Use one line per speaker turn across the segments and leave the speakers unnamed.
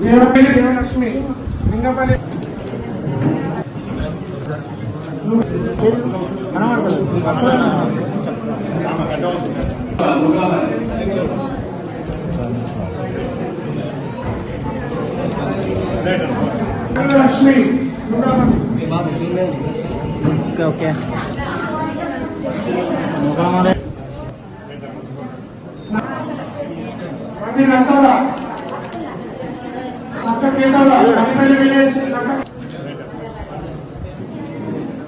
Devpally Devalakshmi Lingapalli Lakshmi
okay
Rasala Manipalli village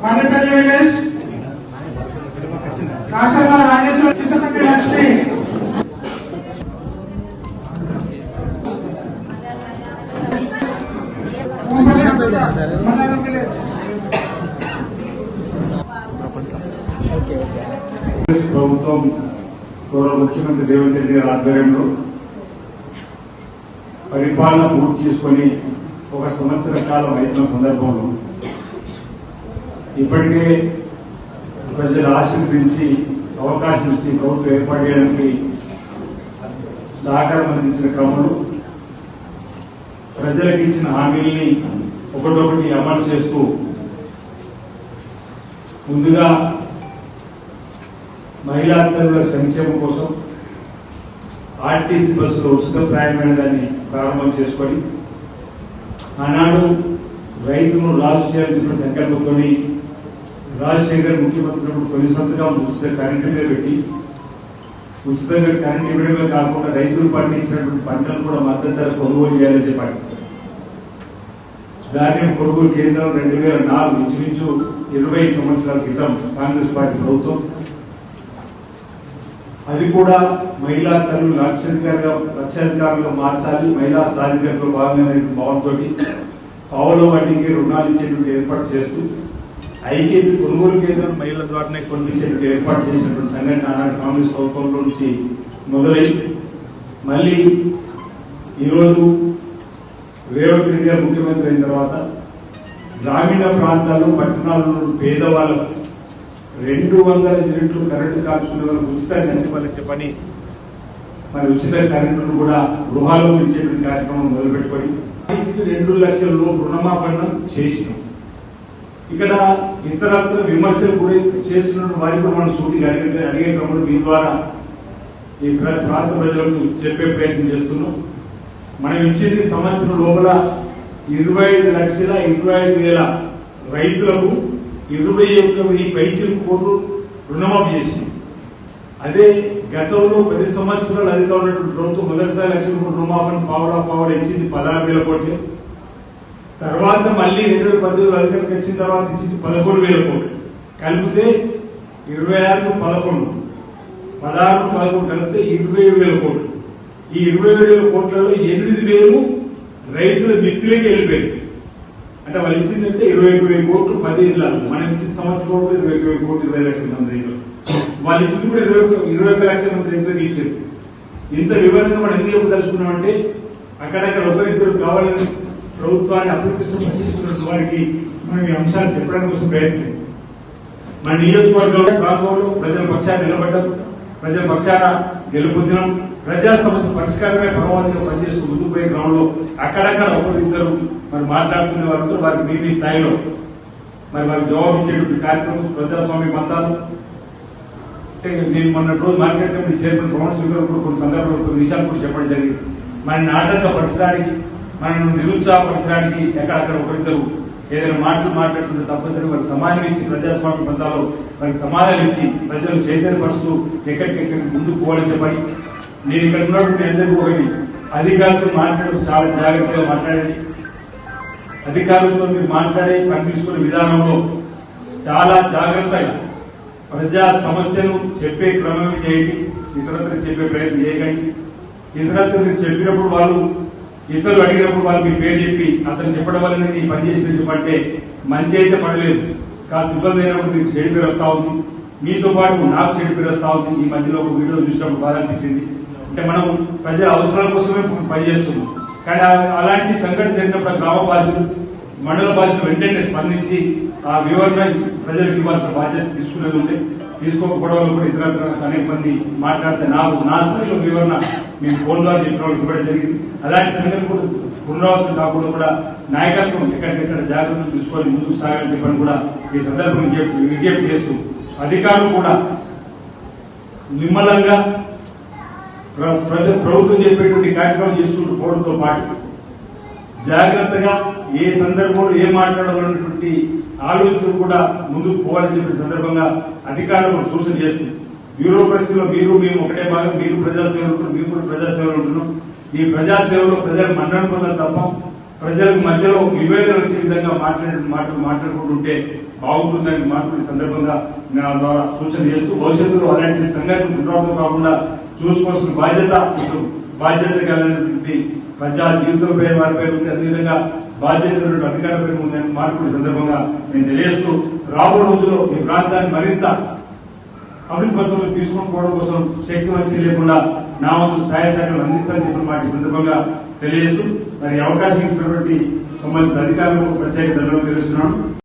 Manipalli village Kacharla Rajeshwara Chintapalli Lakshmi
ప్రభుత్వం గౌరవ ముఖ్యమంత్రి రేవంత్ రెడ్డి గారి ఆధ్వర్యంలో పరిపాలన పూర్తి చేసుకుని 1 సంవత్సర కాలం అయిన సందర్భంలో ఇప్పటికే ప్రజలు ఆశీర్వదించి అవకాశం ఇచ్చి ప్రభుత్వం ఏర్పాటు చేయడానికి సహకారం అందించిన క్రమంలో ప్రజలకు ఇచ్చిన హామీల్ని ఒకటొకటి అమలు చేస్తూ ముందుగా మహిళా తల్లుల సంక్షేమం కోసం ఆర్టీసీ బస్సులో ఉచిత ప్రయాణమైన దాన్ని ప్రారంభం చేసుకొని ఆనాడు రైతును రాజు చేయాల్సిన సంకల్పంతో రాజశేఖర్ ముఖ్యమంత్రి కొన్ని సంతకాలు ఉచిత కరెంటు మీద పెట్టి ఉచితంగా కరెంటు ఇవ్వడమే కాకుండా రైతులు పండించినటువంటి పంటలు కూడా మద్దతు ధర కొనుగోలు చేయాలని చెప్పారు. ధాన్యం కొనుగోలు కేంద్రం 2004 ఇంచుమించు 20 సంవత్సరాల క్రితం కాంగ్రెస్ పార్టీ ప్రభుత్వం అది కూడా మహిళా తల్లులు లక్షాధికారులుగా మార్చాలి, మహిళా సాధికారులు భాగంగా భావంతో పావుల వడ్డీకి రుణాలు ఇచ్చేటువంటి ఏర్పాటు చేస్తూ ఐకేపీ కొనుగోలు కేంద్రం మహిళల ద్వారానే కొనిపించేటువంటి ఏర్పాటు చేసినటువంటి సంఘటన ఆనాడు కాంగ్రెస్ ప్రభుత్వంలో నుంచి మొదలై మళ్ళీ ఈరోజు రేవంత్ రెడ్డి గారు ముఖ్యమంత్రి అయిన తర్వాత గ్రామీణ ప్రాంతాల్లో పట్టణాల్లో పేదవాళ్ళకు 200 యూనిట్లు కరెంటు కాల్చుకునే వాళ్ళకి ఉచితంగా వాళ్ళకి చెప్పని మరి ఉచిత కరెంటును కూడా గృహాల్లో ఇచ్చేటువంటి కార్యక్రమం మొదలుపెట్టుకొని 2 లక్షల రుణమాఫీ చేసినాం. ఇక్కడ ఇతరత్ర విమర్శలు కూడా చేస్తున్న వారికి కూడా మనం సూటిగా అడిగే క్రమంలో మీ ద్వారా ఈ ప్రాంత ప్రజలకు చెప్పే ప్రయత్నం చేస్తున్నాం. మనం ఇచ్చింది సంవత్సరం లోపల 25,25,000 రైతులకు 21,000 పైచిలు కోట్లు రుణమాఫీ చేసింది. అదే గతంలో 10 సంవత్సరాలు అధికంగా ఉన్నటువంటి ప్రభుత్వం మొదటిసారి 1,00,000 కోట్ల రుణమాఫీని పావలా ఇచ్చింది 16,000 కోట్లు. తర్వాత మళ్ళీ 2018 అధికారికి వచ్చిన తర్వాత ఇచ్చింది 11,000 కోట్లు. కలిపితే 26 11 16 11 కలిపితే 27,000 కోట్లు. ఈ 27,000 కోట్లలో 8,000 రైతుల మిత్రులకి వెళ్ళిపోయింది. అంటే వాళ్ళు ఇచ్చిందంటే 21,000 కోట్లు 10 ఇళ్ళకు, మనం ఇచ్చిన సంవత్సరం 21,000 కోట్లు 20 లక్షల మంది రైతులు, వాళ్ళు ఇచ్చింది కూడా 21 లక్షల మంది రైతులకు ఇచ్చారు. ఇంత వివరంగా మనం ఎందుకు చెప్పదలుచుకున్నాం అంటే అక్కడక్కడ ఒకరిద్దరు కావాలని ప్రభుత్వాన్ని అప్రతిష్ట వారికి మనం ఈ అంశాలు చెప్పడం కోసం ప్రయత్నం. మన నియోజకవర్గంలో ప్రాంతంలో ప్రజల పక్షాన్ని నిలబడ్డం, ప్రజల పక్షాన గెలుపొందినం, ప్రజా సమస్య పరిష్కారమే పరమావధిగా పనిచేస్తూ ముందుకు పోయే క్రమంలో అక్కడక్కడ ఒకరిద్దరు మరి మాట్లాడుతున్న వారు వారికి మీ స్థాయిలో మరి వారికి జవాబు ఇచ్చేటువంటి కార్యక్రమం ప్రజాస్వామ్య మతాలు. అంటే నేను మొన్న రోజు మార్కెట్ కమిటీ చైర్మన్ ప్రమాణ స్వీకారం కూడా కొన్ని సందర్భంలో కొన్ని విషయాలు కూడా చెప్పడం జరిగింది. మన ఆటంకపరచడానికి, మనం నిరుత్సాహపరచడానికి ఎక్కడక్కడ ఒకరిద్దరు ఏదైనా మాట్లాడుతుంటే తప్పనిసరి వారికి సమాధానం ఇచ్చి ప్రజాస్వామ్య మతాల్లో వారికి సమాధానం ఇచ్చి ప్రజలు చైతన్యపరుస్తూ ఎక్కడికెక్కడికి ముందుకు పోవాలని చెప్పని నేను ఇక్కడ ఉన్నటువంటి అందరికీ ఒకటి అధికారులతో మాట్లాడడం చాలా జాగ్రత్తగా మాట్లాడండి. అధికారులతో మీరు మాట్లాడే పని తీసుకునే విధానంలో చాలా జాగ్రత్తగా ప్రజా సమస్యను చెప్పే క్రమం చేయండి. ఇతరులకు చెప్పే ప్రయత్నం చేయకండి. ఇతరులకు మీరు చెప్పినప్పుడు వాళ్ళు ఇతరులు అడిగినప్పుడు వాళ్ళు మీ పేరు చెప్పి అతను చెప్పడం వల్ల ఈ పని చేసిన చెప్పంటే మంచి అయితే పడలేదు, కాస్త ఇబ్బంది అయినప్పుడు మీకు చెడు పేరు వస్తా ఉంది, మీతో పాటు నాకు చెడు పేరు వస్తా ఉంది. ఈ మధ్యలో ఒక వీడియో చూసినప్పుడు బాధ అనిపించింది. అంటే మనం ప్రజల అవసరాల కోసమే పనిచేస్తున్నాం, కానీ అలాంటి సంఘటన జరిగినప్పుడు గ్రామ బాధ్యులు మండల బాధ్యులు వెంటనే స్పందించి ఆ వివరణ ప్రజలకు ఇవ్వాల్సిన బాధ్యత తీసుకునేది ఉంటే తీసుకోకపోవడం కూడా ఇతర అనేక మంది మాట్లాడితే నా స్థాయిలో వివరణ మేము ఫోన్ ద్వారా చెప్పిన వాళ్ళకి ఇవ్వడం జరిగింది. అలాంటి సంగతి కూడా పునరావృతం కాకుండా కూడా నాయకత్వం ఎక్కడికెక్కడ జాగ్రత్తలు తీసుకొని ముందుకు సాగాలని చెప్పని కూడా ఈ సందర్భంగా విజ్ఞప్తి చేస్తూ అధికారులు కూడా నిమ్మలంగా ప్రభుత్వం చెప్పేటువంటి కార్యక్రమం చేసుకుంటూ పోవడంతో పాటు జాగ్రత్తగా ఏ సందర్భంలో ఏం మాట్లాడాలన్నటువంటి ఆలోచనలు కూడా ముందుకు పోవాలని చెప్పిన సందర్భంగా అధికారులకు సూచన చేస్తుంది. బ్యూరోక్రసీలో మేము ఒకటే భాగం, మీరు ప్రజాసేవలు ఉంటున్నారు, మీరు కూడా ప్రజాసేవలు ఉంటున్నాం. ఈ ప్రజాసేవలో ప్రజలకు మన్నన పొందాలి తప్ప ప్రజలకు మధ్యలో విభేదన వచ్చే విధంగా మాట్లాడుకుంటుంటే బాగుంటుందని మాట్లాడే సందర్భంగా నా ద్వారా సూచన చేస్తూ భవిష్యత్తులో అలాంటి సంఘటన పునరావృతం కాకుండా చూసుకోవాల్సిన బాధ్యత కలిగినటువంటి ప్రజా జీవితంపై వారిపై ఉంది, అదేవిధంగా బాధ్యత అధికారులపై ఉందని మాట్లాడే సందర్భంగా నేను తెలియజేస్తూ రాబోయే రోజుల్లో ఈ ప్రాంతాన్ని మరింత అభివృద్ధి పద్ధతులు తీసుకొని పోవడం కోసం శక్తి వచ్చి లేకుండా నా వంతు సహాయ సహకారాలు అందిస్తానని చెప్పిన మాట ఈ సందర్భంగా తెలియజేస్తూ మరి అవకాశం ఇచ్చినటువంటి సంబంధిత అధికారులకు ప్రత్యేక ధన్యవాదాలు తెలుస్తున్నాను.